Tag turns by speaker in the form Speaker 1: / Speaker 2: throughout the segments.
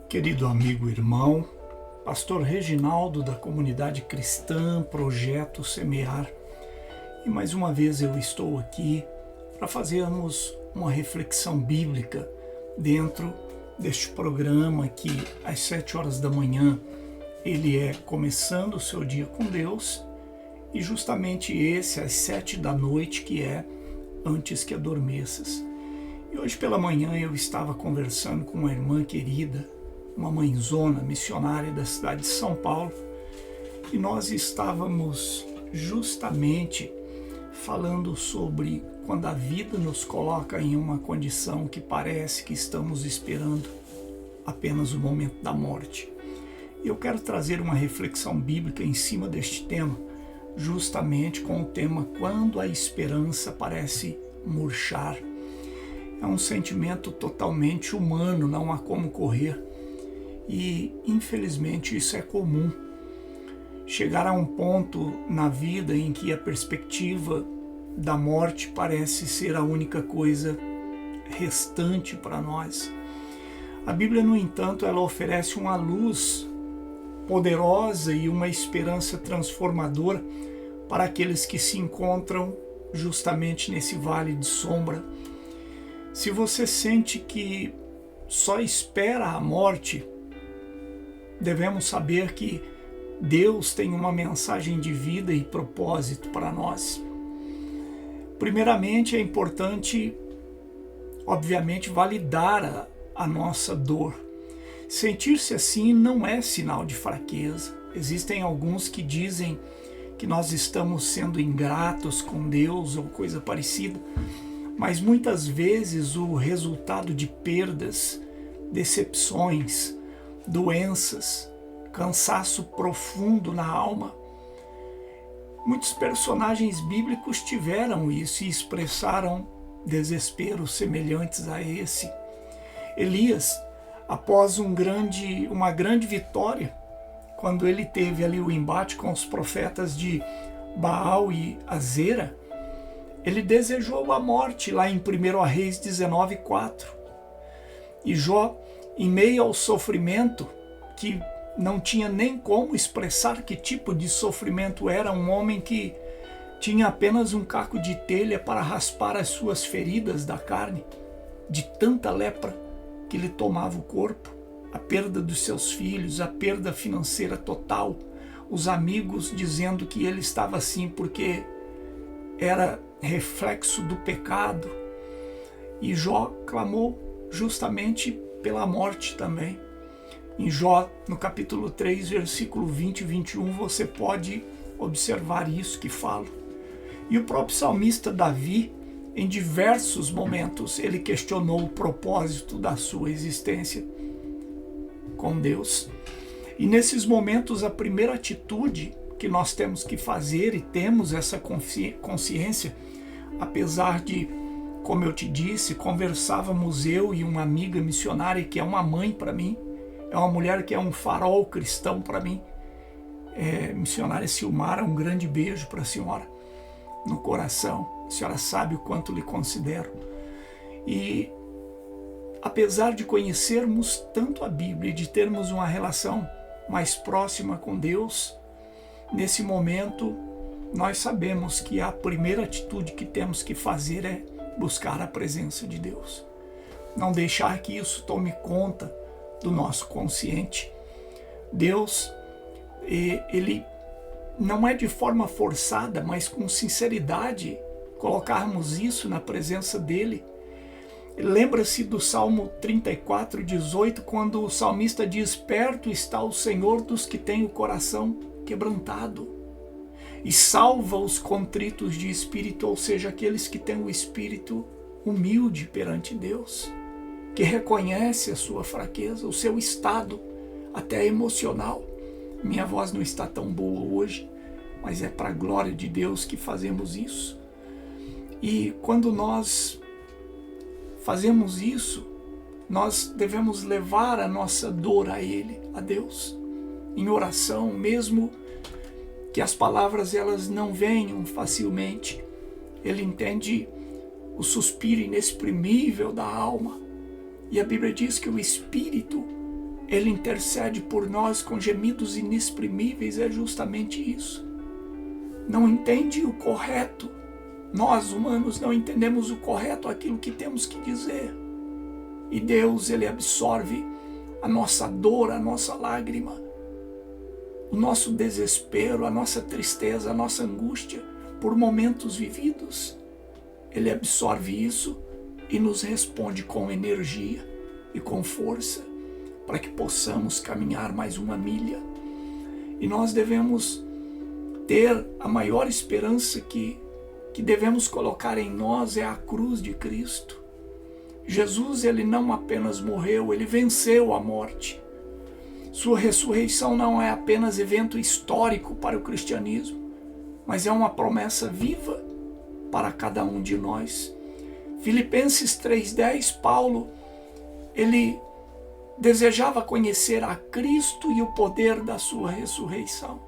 Speaker 1: Querido amigo e irmão, pastor Reginaldo da comunidade cristã Projeto Semear, e mais uma vez eu estou aqui para fazermos uma reflexão bíblica dentro deste programa que às 7 horas da manhã ele é começando o seu dia com Deus, e justamente esse às 7 da noite que é antes que adormeças. E hoje pela manhã eu estava conversando com uma irmã querida, uma mãezona missionária da cidade de São Paulo, e nós estávamos justamente falando sobre quando a vida nos coloca em uma condição que parece que estamos esperando apenas o momento da morte. E eu quero trazer uma reflexão bíblica em cima deste tema, justamente com o tema quando a esperança parece murchar. É um sentimento totalmente humano, não há como correr. E, infelizmente, isso é comum. Chegar a um ponto na vida em que a perspectiva da morte parece ser a única coisa restante para nós. A Bíblia, no entanto, ela oferece uma luz poderosa e uma esperança transformadora para aqueles que se encontram justamente nesse vale de sombra. Se você sente que só espera a morte, devemos saber que Deus tem uma mensagem de vida e propósito para nós. Primeiramente, é importante, obviamente, validar a nossa dor. Sentir-se assim não é sinal de fraqueza. Existem alguns que dizem que nós estamos sendo ingratos com Deus ou coisa parecida, mas muitas vezes o resultado de perdas, decepções, doenças, cansaço profundo na alma. Muitos personagens bíblicos tiveram isso e expressaram desesperos semelhantes a esse. Elias, após uma grande vitória, quando ele teve ali o embate com os profetas de Baal e Azera, ele desejou a morte lá em 1 Reis 19:4. E Jó, em meio ao sofrimento, que não tinha nem como expressar que tipo de sofrimento era, um homem que tinha apenas um caco de telha para raspar as suas feridas da carne, de tanta lepra que lhe tomava o corpo, a perda dos seus filhos, a perda financeira total, os amigos dizendo que ele estava assim porque era reflexo do pecado. E Jó clamou justamente pela morte também. Em Jó, no capítulo 3, versículo 20 e 21, você pode observar isso que falo. E o próprio salmista Davi, em diversos momentos, ele questionou o propósito da sua existência com Deus. E nesses momentos, a primeira atitude que nós temos que fazer, e temos essa consciência, apesar de, como eu te disse, conversávamos eu e uma amiga missionária que é uma mãe para mim, é uma mulher que é um farol cristão para mim, missionária Silmara, um grande beijo para a senhora no coração. A senhora sabe o quanto lhe considero. E apesar de conhecermos tanto a Bíblia e de termos uma relação mais próxima com Deus, nesse momento nós sabemos que a primeira atitude que temos que fazer é buscar a presença de Deus. Não deixar que isso tome conta do nosso consciente. Deus, ele não é de forma forçada, mas com sinceridade, colocarmos isso na presença dele. Lembra-se do Salmo 34:18, quando o salmista diz: perto está o Senhor dos que têm o coração quebrantado e salva os contritos de espírito, ou seja, aqueles que têm o espírito humilde perante Deus, que reconhece a sua fraqueza, o seu estado até emocional. Minha voz não está tão boa hoje, mas é para a glória de Deus que fazemos isso. E quando nós fazemos isso, nós devemos levar a nossa dor a Ele, a Deus, em oração, mesmo que as palavras elas não venham facilmente. Ele entende o suspiro inexprimível da alma. E a Bíblia diz que o Espírito Ele intercede por nós com gemidos inexprimíveis, é justamente isso. Não entende o correto. Nós, humanos, não entendemos o correto, aquilo que temos que dizer. E Deus, Ele absorve a nossa dor, a nossa lágrima, o nosso desespero, a nossa tristeza, a nossa angústia por momentos vividos. Ele absorve isso e nos responde com energia e com força para que possamos caminhar mais uma milha. E nós devemos ter a maior esperança que devemos colocar em nós é a cruz de Cristo. Jesus, ele não apenas morreu, ele venceu a morte. Sua ressurreição não é apenas evento histórico para o cristianismo, mas é uma promessa viva para cada um de nós. Filipenses 3:10, Paulo, ele desejava conhecer a Cristo e o poder da sua ressurreição.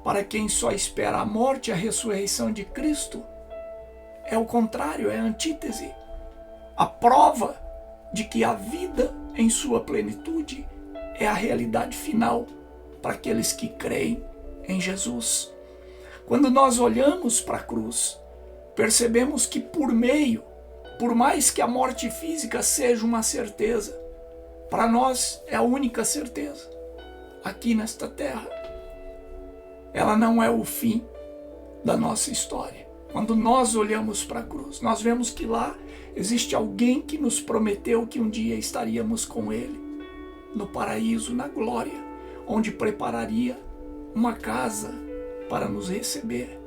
Speaker 1: Para quem só espera a morte, a ressurreição de Cristo é o contrário, é a antítese. A prova de que a vida em sua plenitude é a realidade final para aqueles que creem em Jesus. Quando nós olhamos para a cruz, percebemos que por mais que a morte física seja uma certeza, para nós é a única certeza aqui nesta terra. Ela não é o fim da nossa história. Quando nós olhamos para a cruz, nós vemos que lá existe alguém que nos prometeu que um dia estaríamos com Ele, no paraíso, na glória, onde prepararia uma casa para nos receber.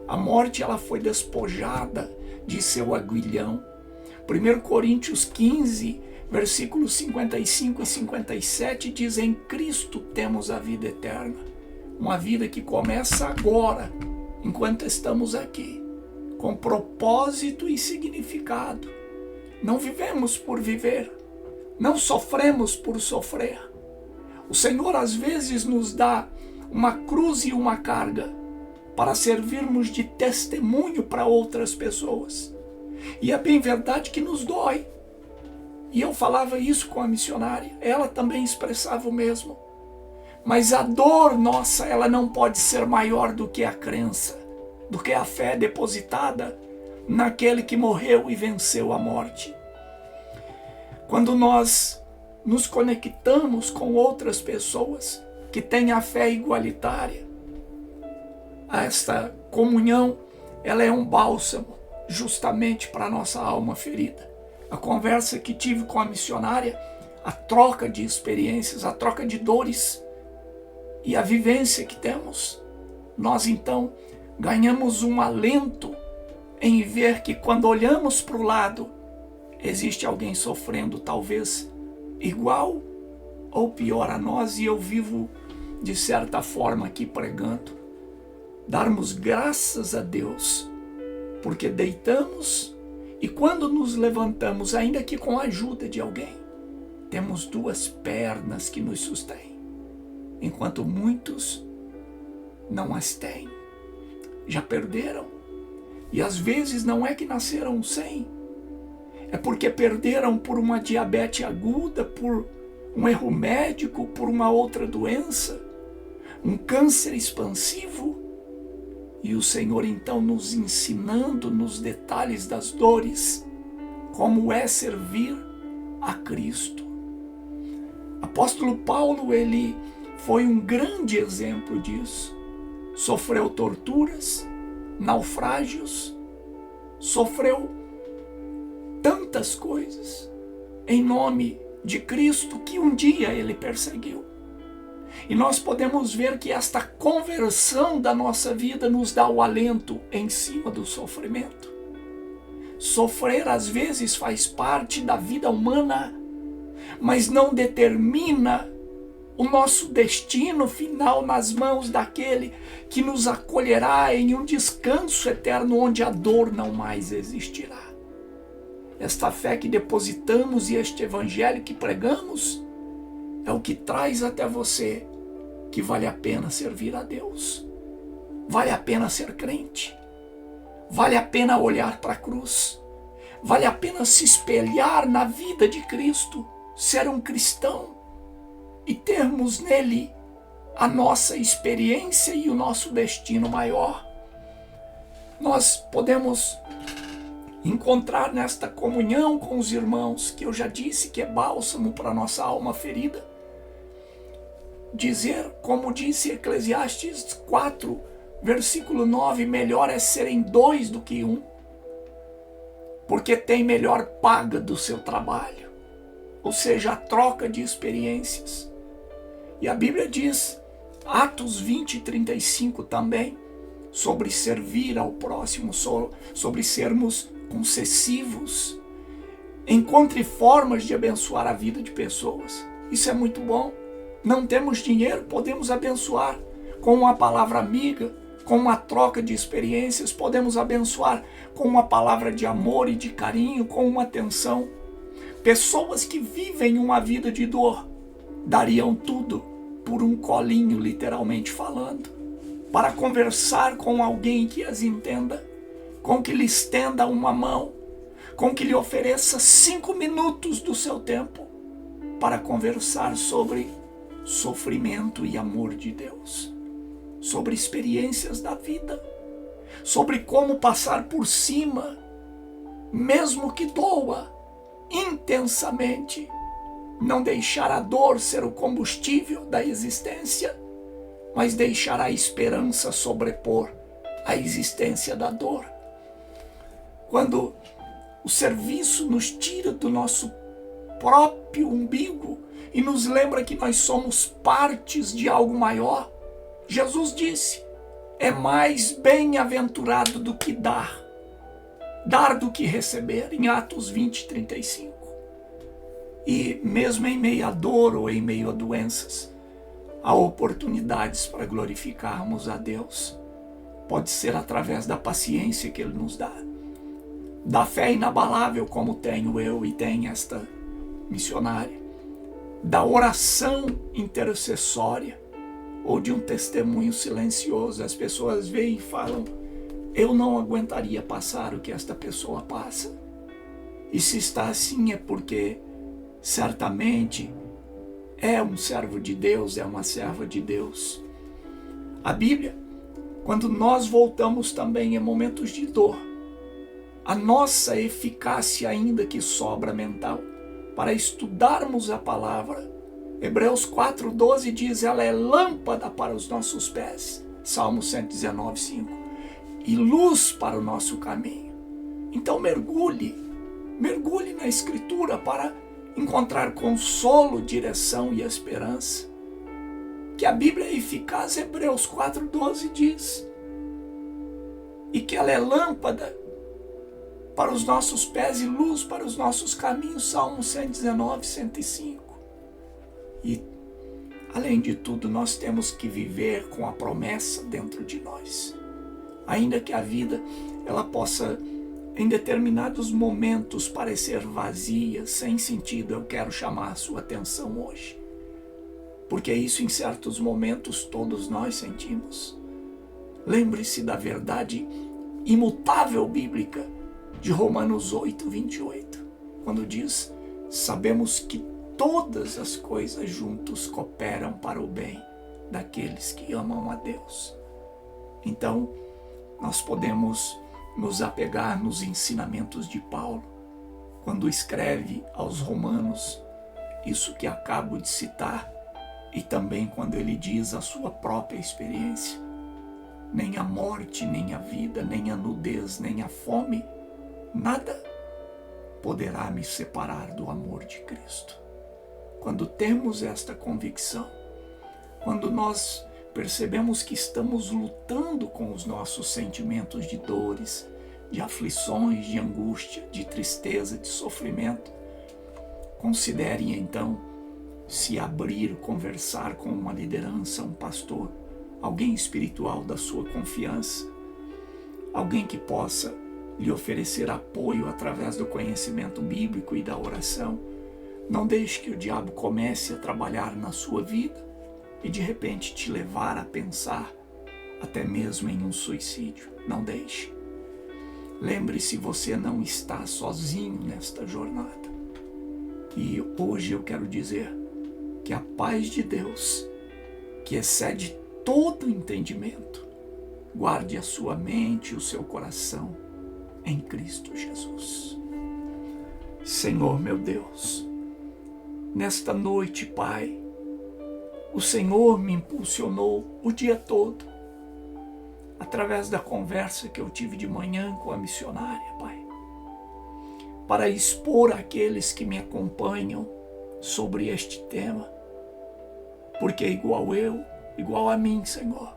Speaker 1: A morte, ela foi despojada de seu aguilhão. 1 Coríntios 15, versículos 55 e 57 diz: em Cristo temos a vida eterna. Uma vida que começa agora, enquanto estamos aqui, com propósito e significado. Não vivemos por viver, não sofremos por sofrer. O Senhor às vezes nos dá uma cruz e uma carga para servirmos de testemunho para outras pessoas. E é bem verdade que nos dói. E eu falava isso com a missionária, ela também expressava o mesmo. Mas a dor nossa, ela não pode ser maior do que a crença, do que a fé depositada naquele que morreu e venceu a morte. Quando nós nos conectamos com outras pessoas que têm a fé igualitária, esta comunhão, ela é um bálsamo justamente para a nossa alma ferida. A conversa que tive com a missionária, a troca de experiências, a troca de dores e a vivência que temos, nós então ganhamos um alento em ver que quando olhamos para o lado, existe alguém sofrendo talvez igual ou pior a nós, e eu vivo de certa forma aqui pregando. Darmos graças a Deus, porque deitamos e quando nos levantamos, ainda que com a ajuda de alguém, temos duas pernas que nos sustêm, enquanto muitos não as têm. Já perderam. E às vezes não é que nasceram sem, é porque perderam por uma diabetes aguda, por um erro médico, por uma outra doença, um câncer expansivo. E o Senhor então nos ensinando nos detalhes das dores, como é servir a Cristo. Apóstolo Paulo, ele foi um grande exemplo disso. Sofreu torturas, naufrágios, sofreu tantas coisas em nome de Cristo que um dia ele perseguiu. E nós podemos ver que esta conversão da nossa vida nos dá o alento em cima do sofrimento. Sofrer às vezes faz parte da vida humana, mas não determina o nosso destino final nas mãos daquele que nos acolherá em um descanso eterno onde a dor não mais existirá. Esta fé que depositamos e este evangelho que pregamos é o que traz até você que vale a pena servir a Deus, vale a pena ser crente, vale a pena olhar para a cruz, vale a pena se espelhar na vida de Cristo, ser um cristão, e termos nele a nossa experiência e o nosso destino maior. Nós podemos encontrar nesta comunhão com os irmãos, que eu já disse que é bálsamo para a nossa alma ferida, dizer, como disse Eclesiastes 4, versículo 9, melhor é serem 2 do que 1, porque tem melhor paga do seu trabalho, ou seja, a troca de experiências. E a Bíblia diz, Atos 20, 35 também, sobre servir ao próximo, sobre sermos concessivos. Encontre formas de abençoar a vida de pessoas. Isso é muito bom. Não temos dinheiro, podemos abençoar com uma palavra amiga, com uma troca de experiências, podemos abençoar com uma palavra de amor e de carinho, com uma atenção. Pessoas que vivem uma vida de dor dariam tudo por um colinho, literalmente falando, para conversar com alguém que as entenda, com que lhe estenda uma mão, com que lhe ofereça 5 minutos do seu tempo para conversar sobre sofrimento e amor de Deus, sobre experiências da vida, sobre como passar por cima, mesmo que doa intensamente, não deixar a dor ser o combustível da existência, mas deixar a esperança sobrepor a existência da dor. Quando o serviço nos tira do nosso próprio umbigo e nos lembra que nós somos partes de algo maior, Jesus disse, é mais bem-aventurado do que dar do que receber, em Atos 20, 35. E mesmo em meio à dor ou em meio a doenças, há oportunidades para glorificarmos a Deus. Pode ser através da paciência que Ele nos dá, da fé inabalável como tenho eu e tem esta missionária, da oração intercessória ou de um testemunho silencioso. As pessoas veem e falam, eu não aguentaria passar o que esta pessoa passa. E se está assim é porque certamente é um servo de Deus, é uma serva de Deus. A Bíblia, quando nós voltamos também em momentos de dor, a nossa eficácia ainda que sobra mental para estudarmos a palavra, Hebreus 4:12 diz, ela é lâmpada para os nossos pés, Salmo 119:5, e luz para o nosso caminho. Então mergulhe na Escritura para encontrar consolo, direção e esperança. Que a Bíblia é eficaz, Hebreus 4:12 diz, e que ela é lâmpada para os nossos pés e luz para os nossos caminhos, Salmo 119, 105. E, além de tudo, nós temos que viver com a promessa dentro de nós. Ainda que a vida ela possa, em determinados momentos, parecer vazia, sem sentido, eu quero chamar a sua atenção hoje. Porque isso, em certos momentos, todos nós sentimos. Lembre-se da verdade imutável bíblica de Romanos 8, 28, quando diz, sabemos que todas as coisas juntos cooperam para o bem daqueles que amam a Deus. Então, nós podemos nos apegar nos ensinamentos de Paulo, quando escreve aos Romanos isso que acabo de citar, e também quando ele diz a sua própria experiência. Nem a morte, nem a vida, nem a nudez, nem a fome, nada poderá me separar do amor de Cristo. Quando temos esta convicção, quando nós percebemos que estamos lutando com os nossos sentimentos de dores, de aflições, de angústia, de tristeza, de sofrimento, considere então se abrir, conversar com uma liderança, um pastor, alguém espiritual da sua confiança, alguém que possa lhe oferecer apoio através do conhecimento bíblico e da oração. Não deixe que o diabo comece a trabalhar na sua vida e de repente te levar a pensar até mesmo em um suicídio. Não deixe. Lembre-se, você não está sozinho nesta jornada. E hoje eu quero dizer que que a paz de Deus, que excede todo entendimento, guarde a sua mente e o seu coração em Cristo Jesus. Senhor meu Deus, nesta noite, Pai, o Senhor me impulsionou o dia todo, através da conversa que eu tive de manhã com a missionária, Pai, para expor àqueles que me acompanham sobre este tema, porque igual eu, igual a mim, Senhor,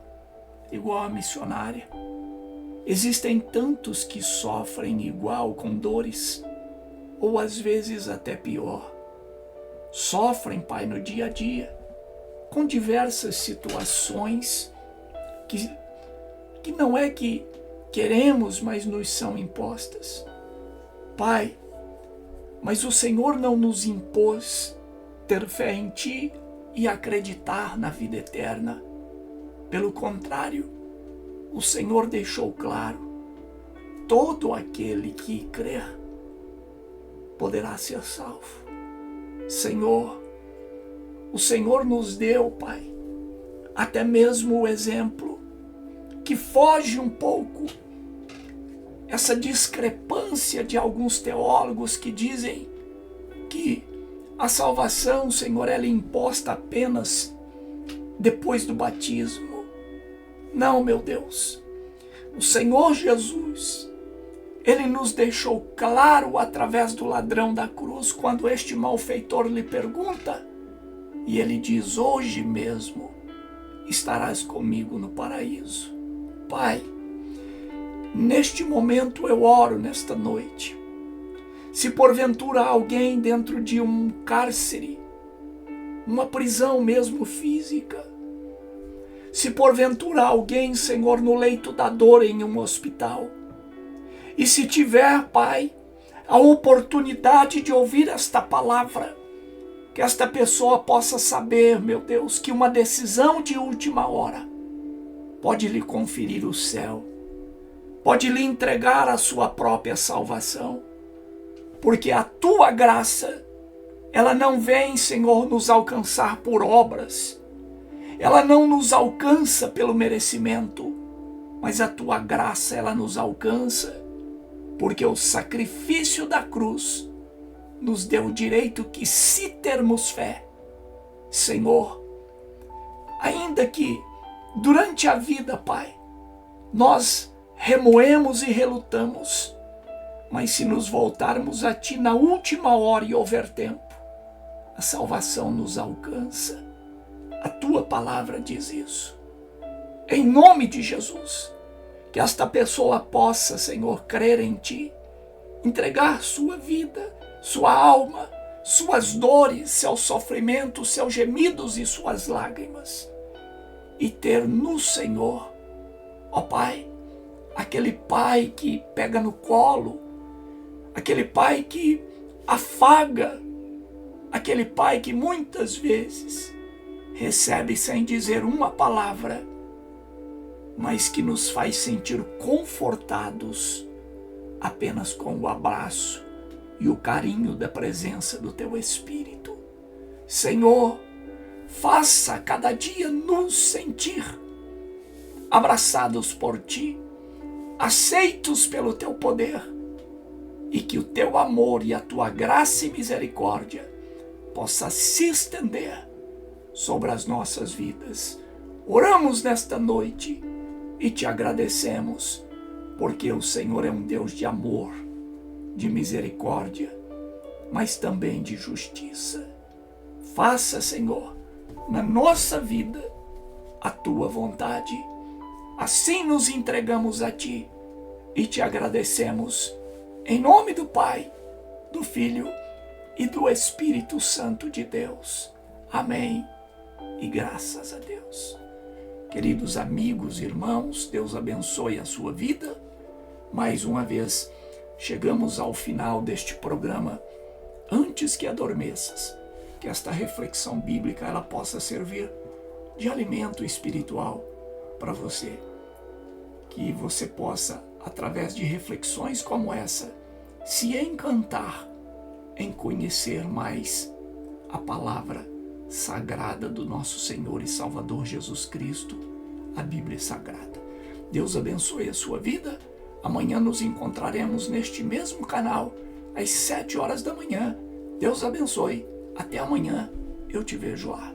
Speaker 1: igual a missionária, existem tantos que sofrem igual com dores, ou às vezes até pior. Sofrem, Pai, no dia a dia, com diversas situações que não é que queremos, mas nos são impostas. Pai, mas o Senhor não nos impôs ter fé em Ti e acreditar na vida eterna. Pelo contrário, o Senhor deixou claro: todo aquele que crer poderá ser salvo. Senhor, o Senhor nos deu, Pai, até mesmo o exemplo que foge um pouco essa discrepância de alguns teólogos que dizem que a salvação, Senhor, ela é imposta apenas depois do batismo. Não, meu Deus. O Senhor Jesus, Ele nos deixou claro através do ladrão da cruz, quando este malfeitor lhe pergunta, e ele diz: hoje mesmo estarás comigo no paraíso. Pai, neste momento eu oro nesta noite. Se porventura alguém dentro de um cárcere, uma prisão mesmo física, se porventura alguém, Senhor, no leito da dor em um hospital, e se tiver, Pai, a oportunidade de ouvir esta palavra, que esta pessoa possa saber, meu Deus, que uma decisão de última hora pode lhe conferir o céu, pode lhe entregar a sua própria salvação, porque a Tua graça, ela não vem, Senhor, nos alcançar por obras, ela não nos alcança pelo merecimento, mas a Tua graça, ela nos alcança porque o sacrifício da cruz nos deu o direito que, se termos fé, Senhor, ainda que durante a vida, Pai, nós remoemos e relutamos, mas se nos voltarmos a Ti na última hora e houver tempo, a salvação nos alcança. A Tua palavra diz isso. Em nome de Jesus, que esta pessoa possa, Senhor, crer em Ti, entregar sua vida, sua alma, suas dores, seus sofrimentos, seus gemidos e suas lágrimas, e ter no Senhor, ó Pai, aquele Pai que pega no colo, aquele Pai que afaga, aquele Pai que muitas vezes recebe sem dizer uma palavra, mas que nos faz sentir confortados apenas com o abraço e o carinho da presença do Teu Espírito. Senhor, faça cada dia nos sentir abraçados por Ti, aceitos pelo Teu poder, e que o Teu amor e a Tua graça e misericórdia possa se estender sobre as nossas vidas. Oramos nesta noite e Te agradecemos, porque o Senhor é um Deus de amor, de misericórdia, mas também de justiça. Faça, Senhor, na nossa vida a Tua vontade. Assim nos entregamos a Ti e Te agradecemos, em nome do Pai, do Filho e do Espírito Santo de Deus. Amém. E graças a Deus. Queridos amigos, irmãos, Deus abençoe a sua vida. Mais uma vez, chegamos ao final deste programa. Antes que adormeças, que esta reflexão bíblica ela possa servir de alimento espiritual para você. Que você possa, através de reflexões como essa, se encantar em conhecer mais a palavra sagrada do nosso Senhor e Salvador Jesus Cristo, a Bíblia Sagrada. Deus abençoe a sua vida. Amanhã nos encontraremos neste mesmo canal, às 7 horas da manhã. Deus abençoe. Até amanhã. Eu te vejo lá.